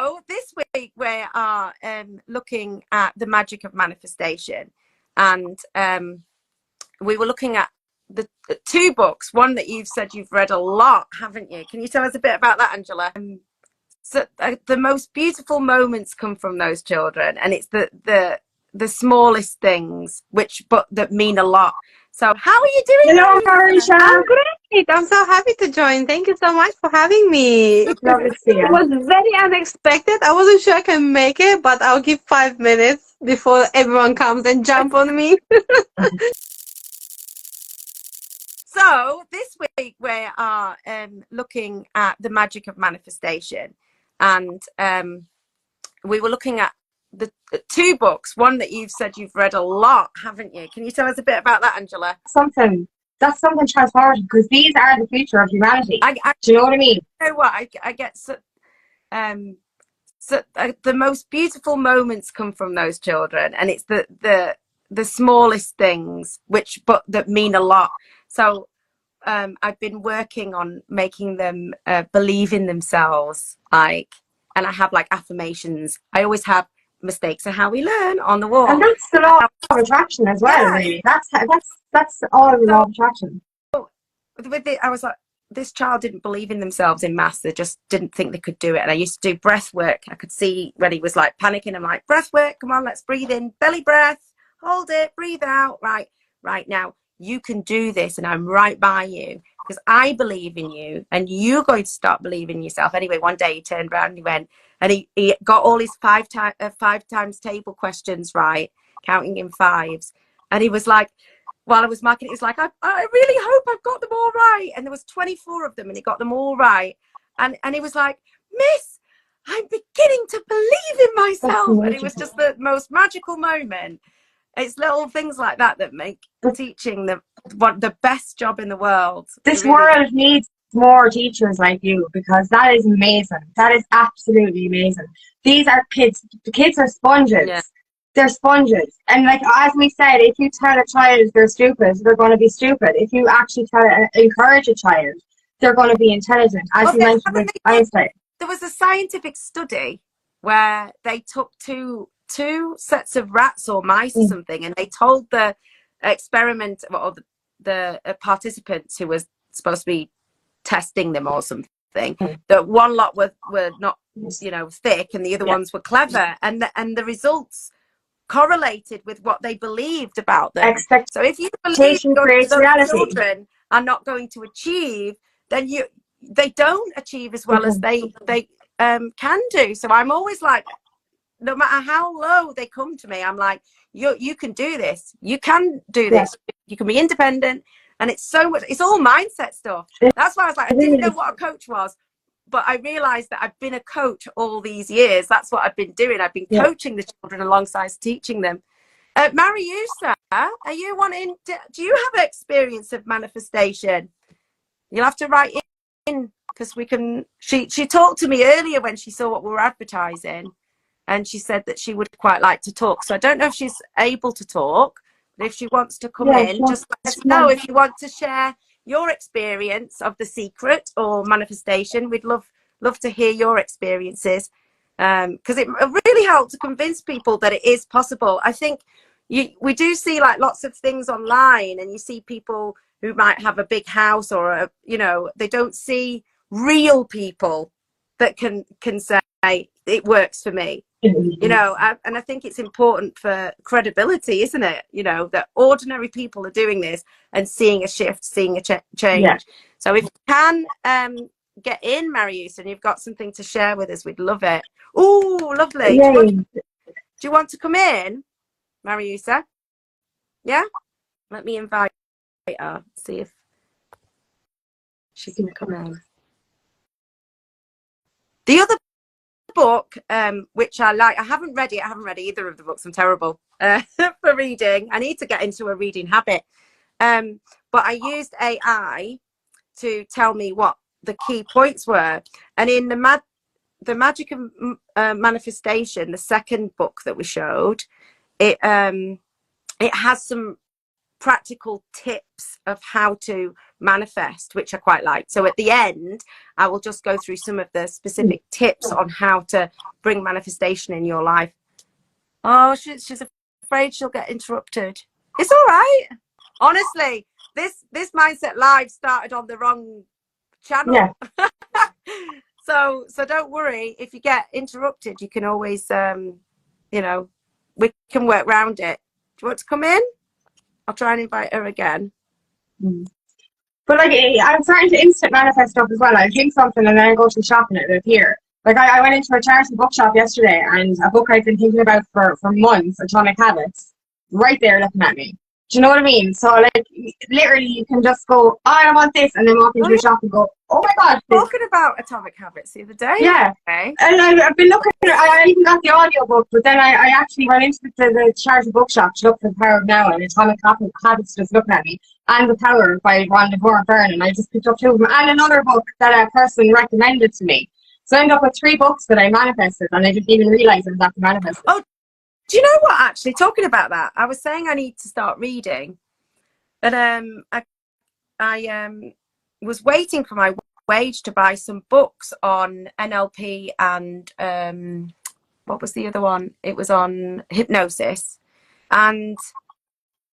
So this week we are looking at the magic of manifestation, and we were looking at the two books. One that you've said you've read a lot, haven't you? Can you tell us a bit about that, Angela? The most beautiful moments come from those children, and it's the smallest things that mean a lot. So how are you doing? Hello, Marisha. I'm great. I'm so happy to join. Thank you so much for having me. It's lovely to see It you. was very unexpected. I wasn't sure I can make it, but I'll give 5 minutes before everyone comes and jump on me. So this week we are looking at the magic of manifestation, and we were looking at the two books. One that you've said you've read a lot, haven't you? Can you tell us a bit about that, Angela? That's something transformative, because these are the future of humanity. Do you know what I mean? You know what? I get the most beautiful moments come from those children, and it's the smallest things that mean a lot. So I've been working on making them believe in themselves, and I have affirmations. I always have mistakes are how we learn on the wall, and that's the law of attraction as well. Yeah. Really, that's all of the law of attraction. With it, I was like, this child didn't believe in themselves in maths. They just didn't think they could do it. And I used to do breath work. I could see when he was panicking. I'm like, breath work, come on, let's breathe in, belly breath, hold it, breathe out. Right now, you can do this, and I'm right by you because I believe in you, and you're going to start believing in yourself. Anyway, one day he turned around and he went, and he got all his five times table questions right, counting in fives. And he was like, while I was marking it, he's like, I really hope I've got them all right. And there was 24 of them, and he got them all right. And he was like, Miss, I'm beginning to believe in myself. And it was just the most magical moment. It's little things like that that make teaching the best job in the world. This world needs more teachers like you, because that is amazing. That is absolutely amazing. These are kids. The kids are sponges. Yeah. They're sponges. And as we said, if you tell a child they're stupid, they're going to be stupid. If you actually encourage a child, they're going to be intelligent, as you mentioned with Einstein. There was a scientific study where they took two sets of rats or mice or something, and they told the experiment or the participants who was supposed to be testing them or something that one lot were not thick, and the other ones were clever, and the results correlated with what they believed about them. So if you believe those children are not going to achieve, then they don't achieve as well as they can do. So I'm always like, no matter how low they come to me, I'm like, you can do this. You can do this. You can be independent. And it's all mindset stuff. That's why I was like, I didn't know what a coach was, but I realized that I've been a coach all these years. That's what I've been doing. I've been coaching the children alongside teaching them. Mariusa, are you do you have experience of manifestation? You'll have to write in, because she talked to me earlier when she saw what we were advertising, and she said that she would quite like to talk. So I don't know if she's able to talk, but if she wants to come in, just let us know if you want to share your experience of The Secret or manifestation. We'd love to hear your experiences, because it really helped to convince people that it is possible. I think we do see lots of things online, and you see people who might have a big house or they don't see real people that can say it works for me. And I think it's important for credibility, isn't it? That ordinary people are doing this and seeing a shift, seeing a change. Yeah. So if you can get in, Mariusa, and you've got something to share with us, we'd love it. Oh, lovely. Do you want to come in, Mariusa? Yeah? Let me invite her, see if she can come in. The other book which I like, I haven't read either of the books. I'm terrible for reading. I need to get into a reading habit, but I used AI to tell me what the key points were, and in the magic of manifestation, the second book that we showed, it has some practical tips of how to manifest, which I quite like. So at the end, I will just go through some of the specific tips on how to bring manifestation in your life. Oh, she's afraid she'll get interrupted. It's all right. Honestly, this Mindset Live started on the wrong channel. Yeah. So don't worry if you get interrupted. You can always, we can work around it. Do you want to come in? I'll try and invite her again. But like, I'm starting to instant manifest stuff as well. I think something and then I go to the shop and it appears. Like I went into a charity bookshop yesterday and a book I've been thinking about for months, Atomic Habits, right there looking at me. Do you know what I mean? So like literally you can just go, oh, I want this, and then walk into a shop and go, oh my god. Talking about Atomic Habits the other day. Yeah. Okay. And I've been looking at it, I even got the audio book, but then I actually went into the charity bookshop to look for The Power of Now, and Atomic Habits just looking at me, and The Power by Rhonda Byrne, and I just picked up two of them, and another book that a person recommended to me. So I ended up with 3 books that I manifested, and I didn't even realise I was after manifesting. Oh, do you know what? Actually, talking about that, I was saying I need to start reading, but I was waiting for my wage to buy some books on NLP and what was the other one? It was on hypnosis, and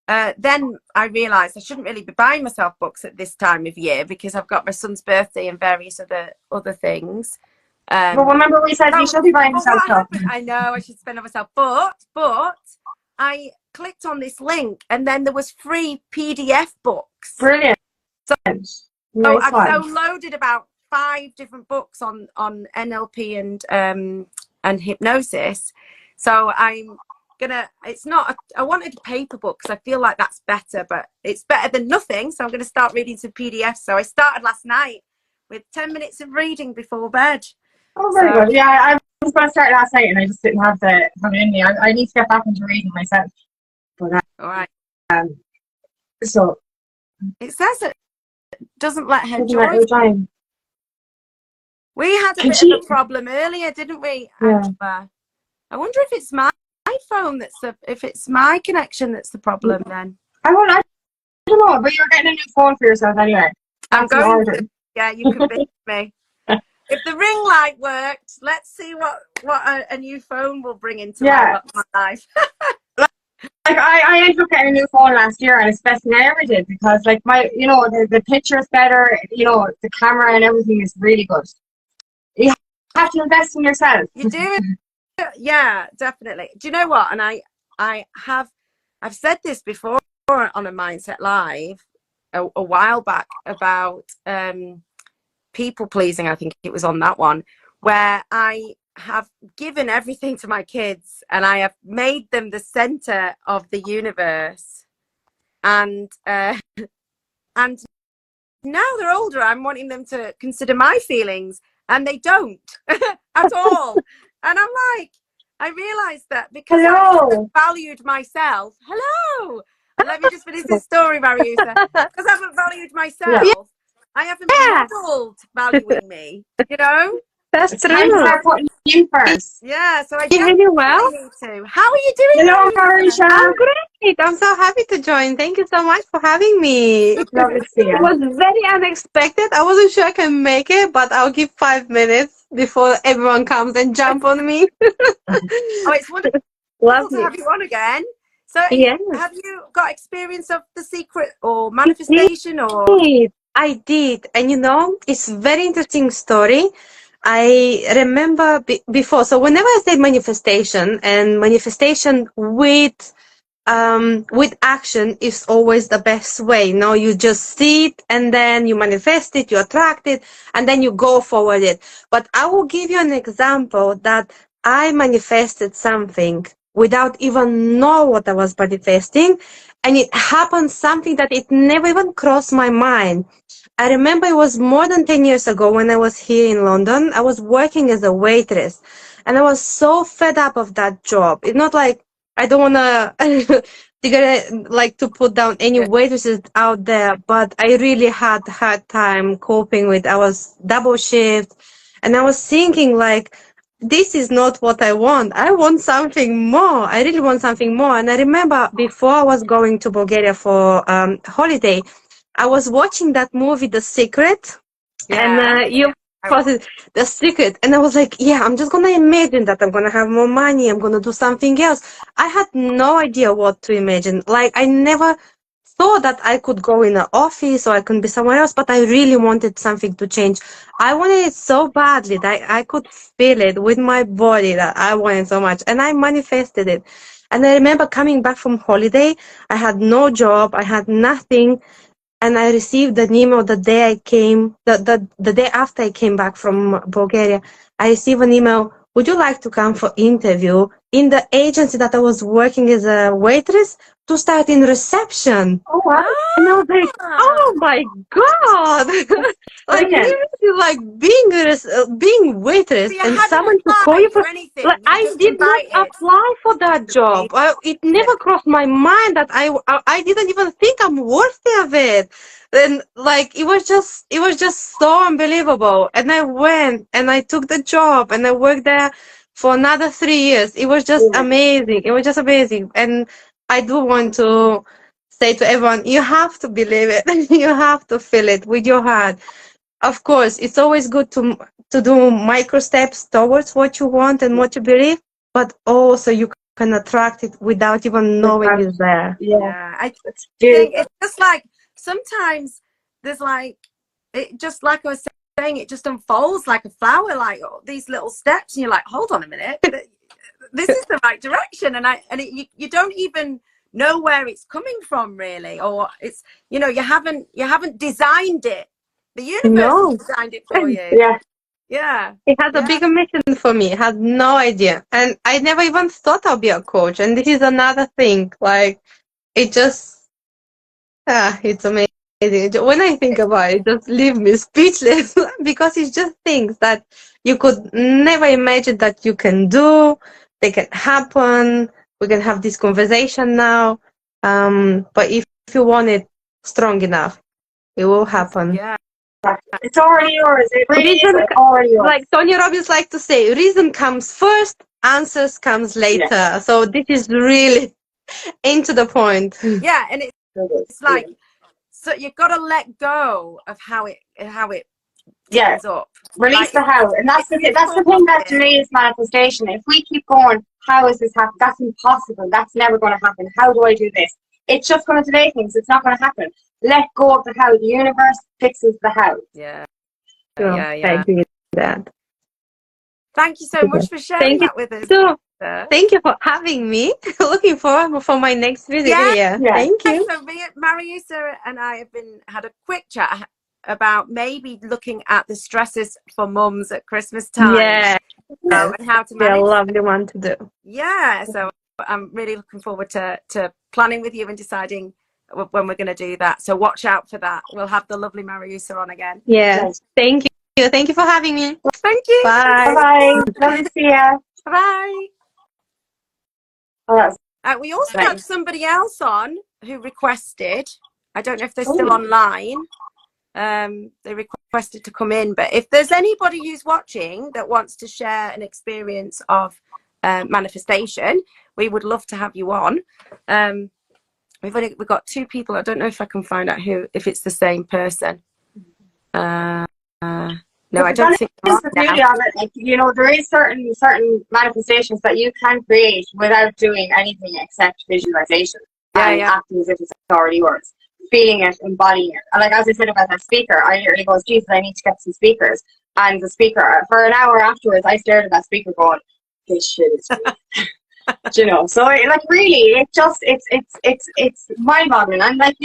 then I realised I shouldn't really be buying myself books at this time of year because I've got my son's birthday and various other things. But remember we said you should be buying yourself stuff. I know I should spend on myself, but I clicked on this link and then there was free PDF books. Brilliant. So nice I've one. downloaded about 5 different books on NLP and hypnosis. So I'm gonna. It's not. I wanted a paper book because I feel like that's better, but it's better than nothing. So I'm going to start reading some PDFs. So I started last night with 10 minutes of reading before bed. Oh, very good. Yeah, I was going to start last night and I just didn't have it in me. I need to get back into reading myself. But, all right. So it says it doesn't let her join. We had a bit of a problem earlier, didn't we, Angela? Yeah. I wonder if it's my phone if it's my connection that's the problem then. I don't know, but you're getting a new phone for yourself anyway. I'm going to, yeah, you convinced me. If the ring light worked, let's see what a new phone will bring into my life. Like I ended up getting a new phone last year, and it's the best thing I ever did because like the picture's better, the camera and everything is really good. You have to invest in yourself. You do, yeah, definitely. Do you know what? And I've said this before on a Mindset Live a while back about people pleasing. I think it was on that one where I have given everything to my kids and I have made them the center of the universe, and now they're older, I'm wanting them to consider my feelings and they don't at all. And I'm like, I realized that because I haven't valued myself. Hello, let me just finish this story, Mariusa. Because I haven't valued myself, I haven't modeled valuing me, That's true. I start putting you first. Yeah, so I really well. need to. How are you doing? Hello, Marisha. I'm great. I'm so happy to join. Thank you so much for having me. Lovely to see you. It was very unexpected. I wasn't sure I can make it, but I'll give 5 minutes before everyone comes and jump on me. Oh, it's wonderful to have you on again. So have you got experience of The Secret or manifestation or? I did. And it's a very interesting story. I remember before, so whenever I say manifestation, and manifestation with action is always the best way. You just see it and then you manifest it, you attract it, and then you go forward it. But I will give you an example that I manifested something without even know what I was manifesting, and it happened something that it never even crossed my mind. I remember it was more than 10 years ago when I was here in London. I was working as a waitress and I was so fed up of that job. It's not like I don't want to put down any waitresses out there, but I really had a hard time coping with. I was double shift and I was thinking like, this is not what I want. I want something more. I really want something more. And I remember before I was going to Bulgaria for holiday, I was watching that movie, The Secret. And Yeah. you posted The Secret. And I was like, yeah, I'm just going to imagine that I'm going to have more money. I'm going to do something else. I had no idea what to imagine. Like, I never thought that I could go in an office or I could be somewhere else, but I really wanted something to change. I wanted it so badly that I could feel it with my body that I wanted so much, and I manifested it. And I remember coming back from holiday, I had no job, I had nothing, and I received an email the day I came, the day after I came back from Bulgaria. I received an email, would you like to come for interview in the agency that I was working as a waitress to start in reception? Oh wow. And I was like, oh my God. Like, Brilliant. really, like being waitress So you and hadn't someone to call you applied for, for anything. like, You were I just did not invited. apply for that job. It never crossed my mind that I didn't even think I'm worthy of it. And like, it was just so unbelievable. And I went and I took the job and I worked there for another 3 years. It was just amazing. It was just amazing. And I do want to say to everyone, you have to believe it. You have to feel it with your heart. Of course, it's always good to do micro steps towards what you want and what you believe, but also you can attract it without even knowing it's there. Yeah, I It's think beautiful. it's just like sometimes there's like it just like I was saying, it just unfolds like a flower, like these little steps, and you're like, hold on a minute, this is the right direction, and you don't even know where it's coming from really, or it's you haven't designed it. The universe has No, designed it for you. Yeah. Yeah, it has a yeah. bigger mission for me. I had no idea. And I never even thought I'll be a coach. And this is another thing. Like, it just, it's amazing. When I think about it, it just leave me speechless because it's just things that you could never imagine that you can do. They can happen. We can have this conversation now. But if you want it strong enough, it will happen. Yeah. It's already yours. It really is Reason, already yours. like Tony Robbins like to say, reason comes first, answers comes later. Yeah. So this is really into the point. Yeah, and It is. it's like, so you've got to let go of how it Yeah. turns up. Release Like the how, and that's the if thing that delays manifestation. If we keep going, how is this happening? That's impossible. That's never going to happen. How do I do this? It's just going to delay things. It's not going to happen. Let go of the how. The universe fixes the how. Yeah, So yeah, I yeah. agree with that. Thank you so much for sharing Thank you that with us. so. Lisa. Thank you for having me. Looking forward for my next visit Yeah, here. Yeah. Thank you. so Mariusa and I have had a quick chat about maybe looking at the stresses for mums at Christmas time. Yeah. And how to Be a manage. lovely one to do. Yeah, so I'm really looking forward to planning with you and deciding when we're going to do that. So watch out for that. We'll have the lovely Mariusa on again. Yeah. Yes. Thank you. Thank you for having me. Thank you. Bye. Bye. Love to see you. Bye. Oh, We also nice. had somebody else on who requested. I don't know if they're still online. They requested to come in, but if there's anybody who's watching that wants to share an experience of manifestation, we would love to have you on. We've got 2 people. I don't know if I can find out if it's the same person. No, I don't think That is the beauty of it. Like, there is certain manifestations that you can create without doing anything except visualization. And acting as if it's already yours. Feeling it, embodying it. And like as I said about that speaker, I literally goes, Jesus, I need to get some speakers. And the speaker, for an hour afterwards, I stared at that speaker going, this shit is real. So like really, it's mind-boggling. And like,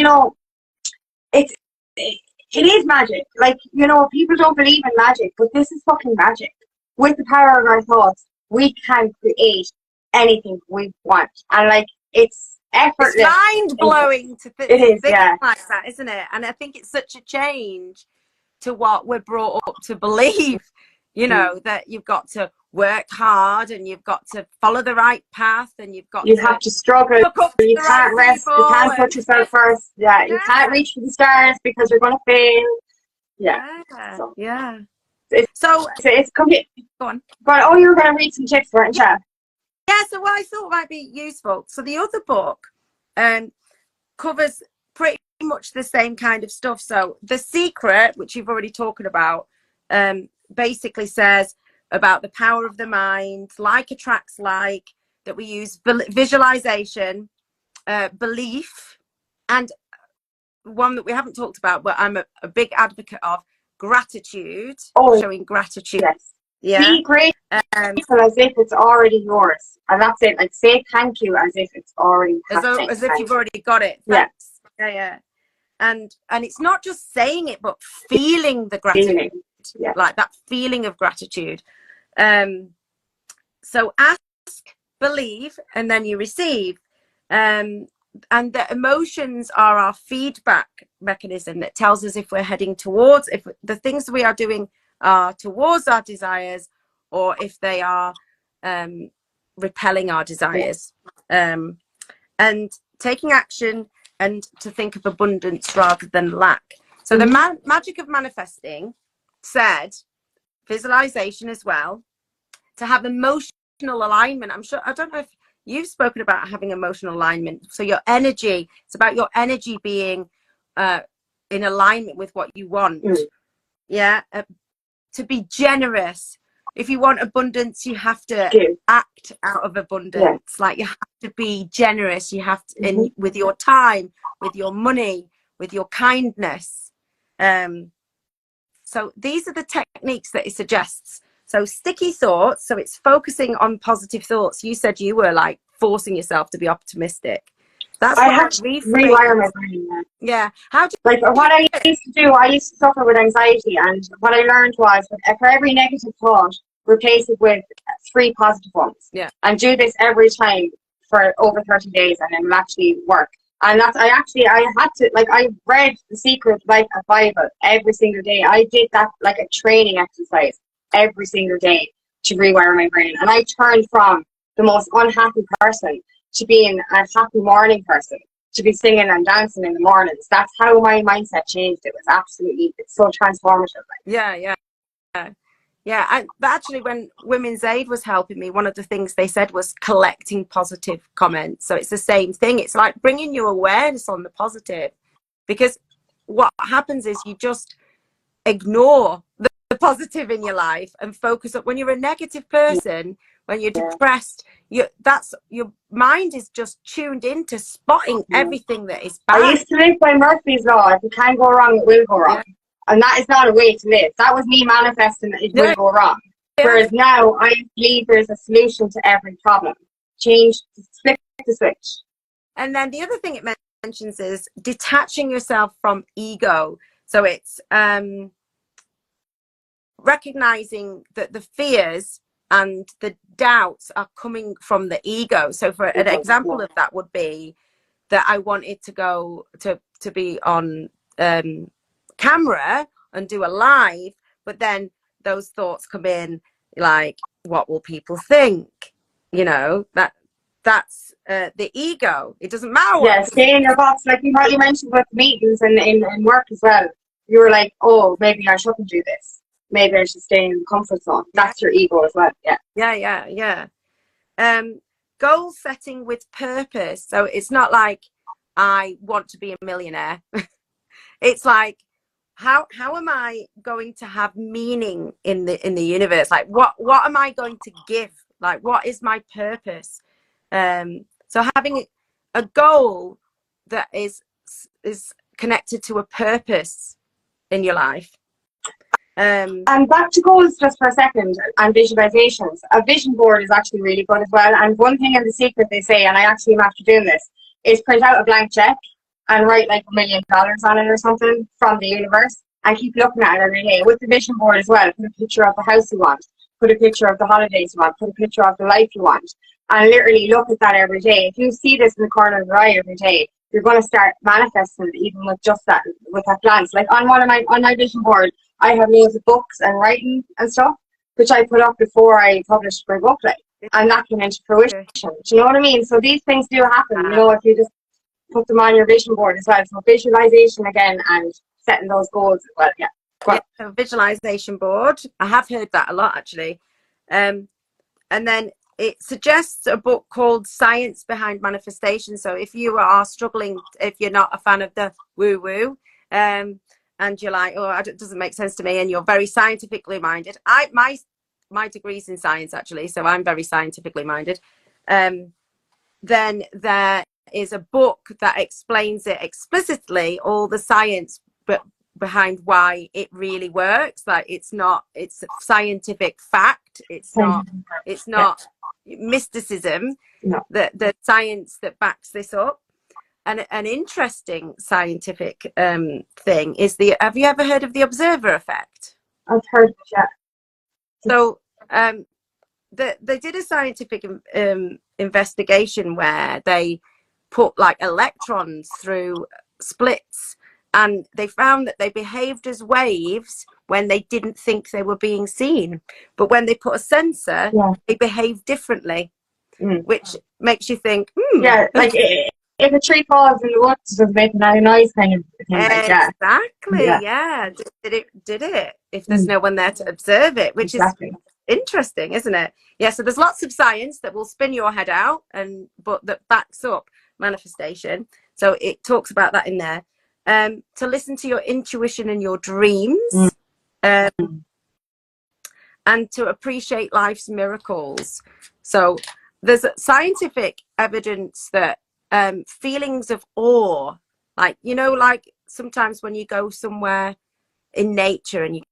it is magic. Like, people don't believe in magic, but this is fucking magic. With the power of our thoughts, we can create anything we want. And like, it's effortless. It's mind-blowing to think like that, isn't it? And I think it's such a change to what we're brought up to believe, that you've got to work hard and you've got to follow the right path and you have to struggle. You can't rest. You can't put yourself first. Yeah, you can't reach for the stars because you're going to fail. Yeah. Yeah. It's complete. Go on. But oh, you were going to read some tips, weren't you? Yeah, so what I thought might be useful. So the other book covers pretty much the same kind of stuff. So The Secret, which you've already talked about, basically says about the power of the mind, like attracts like, that we use visualization, belief, and one that we haven't talked about, but I'm a big advocate of, gratitude, showing gratitude. Yes. Yeah. Be grateful as if it's already yours. And that's it. Like, say thank you as if it's already happening. As if you've already got it. Thanks. Yeah. And it's not just saying it, but feeling the gratitude. Yeah. Like that feeling of gratitude. So ask, believe, and then you receive. And the emotions are our feedback mechanism that tells us if we're heading towards, if the things we are doing are towards our desires, or if they are repelling our desires. And taking action, and to think of abundance rather than lack. So the magic of manifesting said, visualization as well, to have emotional alignment. I don't know if you've spoken about having emotional alignment. So your energy, it's about your energy being in alignment with what you want. Yeah. To be generous. If you want abundance, you have to act out of abundance. Like, you have to be generous. You have to, with your time, with your money, with your kindness. So these are the techniques that it suggests. So sticky thoughts. So it's focusing on positive thoughts. You said you were like forcing yourself to be optimistic. That's I have to rewire my brain. Yeah. How do you, like what I used to do? I used to suffer with anxiety, and what I learned was, for every negative thought, replace it with 3 positive ones. Yeah. And do this every time for over 30 days, and it will actually work. And that's, I had to, like, I read The Secret like a Bible every single day. I did that like a training exercise every single day to rewire my brain. And I turned from the most unhappy person to being a happy morning person, to be singing and dancing in the mornings. That's how my mindset changed. It was absolutely, it's so transformative. Yeah. And actually, when Women's Aid was helping me, one of the things they said was collecting positive comments. So it's the same thing. It's like bringing your awareness on the positive, because what happens is you just ignore the positive in your life and focus on, when you're a negative person, when you're depressed, your mind is tuned into spotting everything that is bad. I used to live by Murphy's Law. If it can go wrong, it will go wrong. Yeah. And that is not a way to live. That was me manifesting that it will go wrong. Yeah. Whereas now, I believe there's a solution to every problem. Flip the switch. And then the other thing it mentions is detaching yourself from ego. So it's recognizing that the fears and the doubts are coming from the ego. So for an example of that would be that I wanted to go to be on camera and do a live, but then those thoughts come in like, what will people think? You know, that's the ego. It doesn't matter. Yeah, stay in your box. Like you mentioned with meetings and in work as well. You were like, oh, maybe I shouldn't do this. Maybe I should stay in the comfort zone. That's your ego as well. Yeah. Goal setting with purpose. So it's not like I want to be a millionaire. It's like, how am I going to have meaning in the universe? Like, what am I going to give? Like, what is my purpose? So having a goal that is connected to a purpose in your life. And back to goals just for a second, and visualizations. A vision board is actually really good as well. And one thing in The Secret they say, and I actually am after doing this, is print out a blank check and write like $1 million on it or something from the universe, and keep looking at it every day. With the vision board as well, put a picture of the house you want, put a picture of the holidays you want, put a picture of the life you want, and literally look at that every day. If you see this in the corner of your eye every day, you're going to start manifesting it, even with just that, with that glance. Like on my vision board, I have loads of books and writing and stuff, which I put up before I published my book, like, and that came into fruition. Do you know what I mean? So these things do happen, you know, if you just put them on your vision board as well. So visualization again, and setting those goals as well. Yeah. Yeah, a visualization board. I have heard that a lot, actually. And then it suggests a book called Science Behind Manifestation. So if you are struggling, if you're not a fan of the woo-woo, and you're like, oh, it doesn't make sense to me, and you're very scientifically minded. My degree's in science, actually, so I'm very scientifically minded. Then there is a book that explains it explicitly, all the science, but behind why it really works. Like it's scientific fact. It's not mysticism. No. The science that backs this up. And an interesting scientific thing is have you ever heard of the observer effect? I've heard of it, yeah. So they did a scientific investigation where they put like electrons through splits, and they found that they behaved as waves when they didn't think they were being seen, but when they put a sensor, they behave differently, which makes you think, yeah, like if a tree falls in the woods, does it make a noise kind of thing? Exactly. Yeah. Did it if there's no one there to observe it, which is interesting, isn't it? Yeah. So there's lots of science that will spin your head out, but that backs up manifestation. So it talks about that in there. To listen to your intuition and your dreams, and to appreciate life's miracles. So there's scientific evidence that feelings of awe, like sometimes when you go somewhere in nature and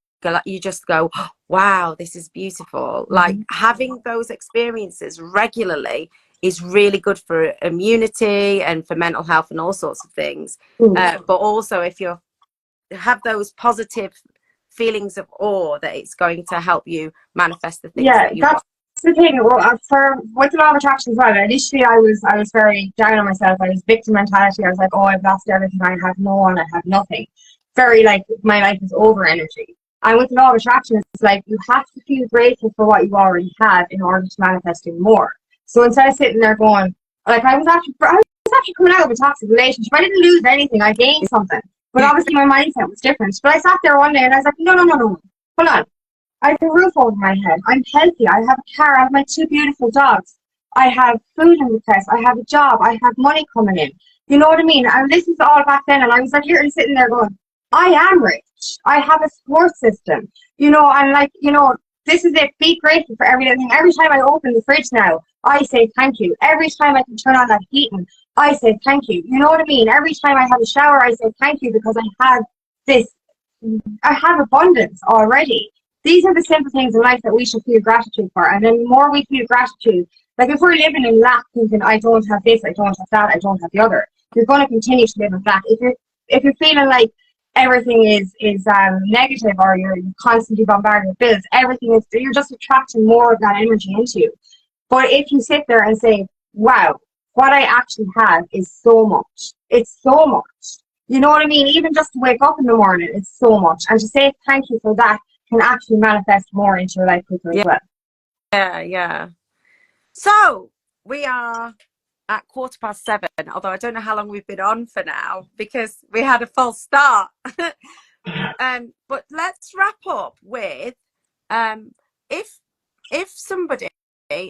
you just go, oh, wow, this is beautiful. Like having those experiences regularly is really good for immunity and for mental health and all sorts of things. But also if you have those positive feelings of awe, that it's going to help you manifest the things that you want. The thing with the law of attraction as well. Initially, I was very down on myself. I was victim mentality. I was like, oh, I've lost everything. I have no one. I have nothing. Very like my life is over energy. And with the law of attraction, it's like you have to feel grateful for what you already have in order to manifest it more. So instead of sitting there going, like I was actually coming out of a toxic relationship. I didn't lose anything. I gained something. But obviously my mindset was different. But I sat there one day and I was like, no. Hold on. I have a roof over my head. I'm healthy. I have a car. I have my 2 beautiful dogs. I have food in the press. I have a job. I have money coming in. You know what I mean? And this is all back then. And I was like here and sitting there going, I am rich. I have a support system. And like, this is it. Be grateful for everything. Every time I open the fridge now, I say thank you. Every time I can turn on that heating, I say thank you. You know what I mean? Every time I have a shower, I say thank you because I have abundance already. These are the simple things in life that we should feel gratitude for. And then the more we feel gratitude, like if we're living in lack, thinking, I don't have this, I don't have that, I don't have the other, you're going to continue to live in lack. If you're feeling like everything is negative, or you're constantly bombarded with bills, you're just attracting more of that energy into you. But if you sit there and say, wow, what I actually have is so much. It's so much. You know what I mean? Even just to wake up in the morning, it's so much. And to say thank you for that can actually manifest more into your life quicker as well. Yeah. So we are at 7:15, although I don't know how long we've been on for now because we had a false start. But let's wrap up with if somebody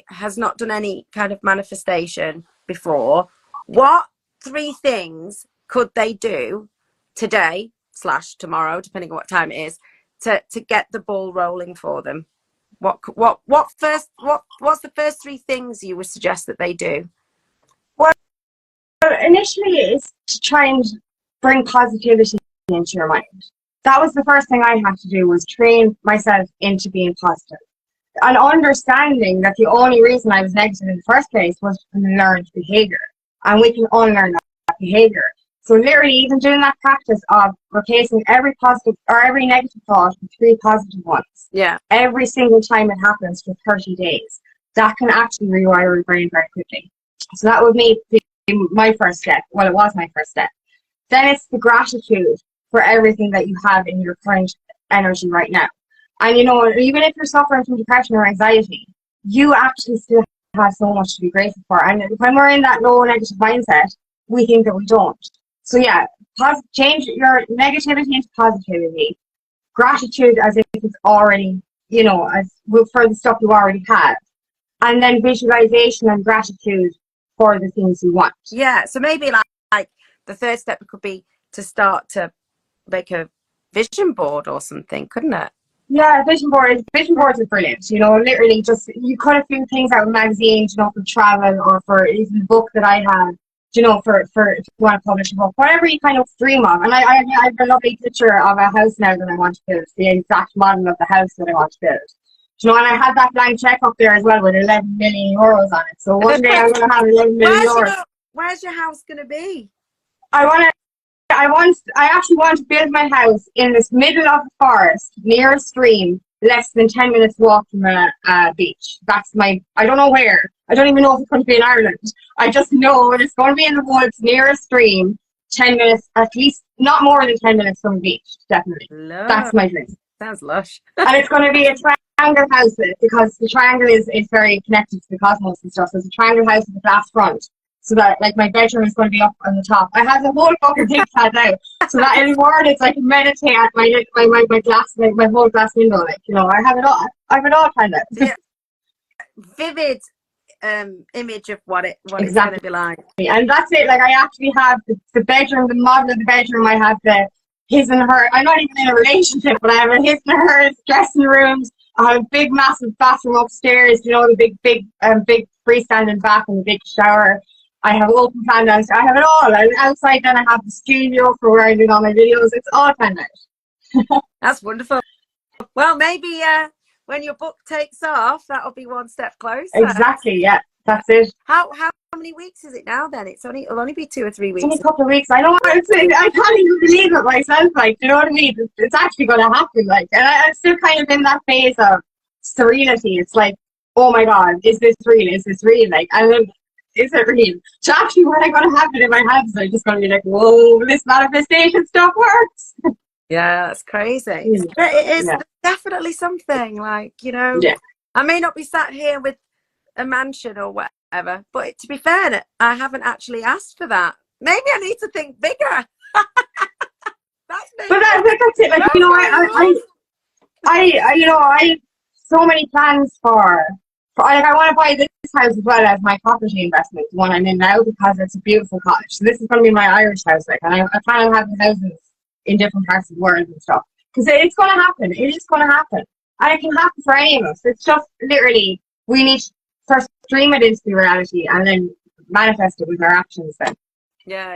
has not done any kind of manifestation before, what 3 things could they do today / tomorrow, depending on what time it is, to get the ball rolling for them? What's the first 3 things you would suggest that they do? Well, initially it's to try and bring positivity into your mind. That was the first thing I had to do, was train myself into being positive. And understanding that the only reason I was negative in the first place was from learned behavior. And we can unlearn that behavior. So literally even doing that practice of replacing every positive or every negative thought with 3 positive ones. Yeah. Every single time it happens for 30 days. That can actually rewire your brain very quickly. So that would be my first step. Well, it was my first step. Then it's the gratitude for everything that you have in your current energy right now. And even if you're suffering from depression or anxiety, you actually still have so much to be grateful for. And when we're in that low negative mindset, we think that we don't. So yeah, change your negativity into positivity. gratitude as if it's already, you know, as for the stuff you already have, and then visualization and gratitude for the things you want. Yeah, so maybe like the third step could be to start to make a vision board or something, couldn't it? Yeah, vision boards are brilliant. You know, literally just you cut a few things out of magazines, you know, for travel or for even the book that I have, you know, for if you want to publish a book, whatever you kind of dream of. And I have a lovely picture of a house now that I want to build, the exact model of the house that I want to build. You know, and I had that blank check up there as well with 11 million euros on it. So one day I'm going to have 11 million euros. Where's your house going to be? I actually want to build my house in this middle of the forest, near a stream, less than 10 minutes walk from a beach. That's I don't know where. I don't even know if it's going to be in Ireland. I just know it's going to be in the woods, near a stream, 10 minutes, at least, not more than 10 minutes from the beach, definitely. That's my dream. Sounds lush. And it's going to be a triangle house, because the triangle is very connected to the cosmos and stuff. So it's a triangle house with a glass front. So that, like, my bedroom is going to be up on the top. I have the whole fucking thing planned out. So that in the morning, it's like meditate at my glass, like my whole glass window. Like, you know, I have it all planned out. Yeah. Vivid image of what it's going to be like. And that's it. Like, I actually have the bedroom, the model of the bedroom. I have the his and her. I'm not even in a relationship, but I have a his and hers dressing rooms. I have a big, massive bathroom upstairs. You know, the big freestanding bath and the big shower. I have open plan downstairs. I have it all. And outside, then I have the studio for where I do all my videos. It's all planned out. That's wonderful. Well, maybe when your book takes off, that'll be one step closer. Exactly. Yeah, that's it. How many weeks is it now? Then it'll only be 2 or 3 weeks. It's only a couple of weeks. I know. I can't even believe it myself. Like, do you know what I mean? It's actually going to happen. Like, and I'm still kind of in that phase of serenity. It's like, oh my God, is this real? Is this real? Like, and then, is it real? So actually, when I'm going to have it in my hands, I'm just going to be like, whoa, this manifestation stuff works. Yeah, that's crazy. It is definitely something, like, you know, I may not be sat here with a mansion or whatever, but to be fair, I haven't actually asked for that. Maybe I need to think bigger. That's it. Like, you know, I have so many plans for like, I want to buy this house as well as my property investment, the one I'm in now, because it's a beautiful cottage. So this is going to be my Irish house, like, and I plan on having houses in different parts of the world and stuff, because it's going to happen. It is going to happen, and it can happen for any of us. It's just literally we need to first dream it into the reality and then manifest it with our actions. Then, yeah.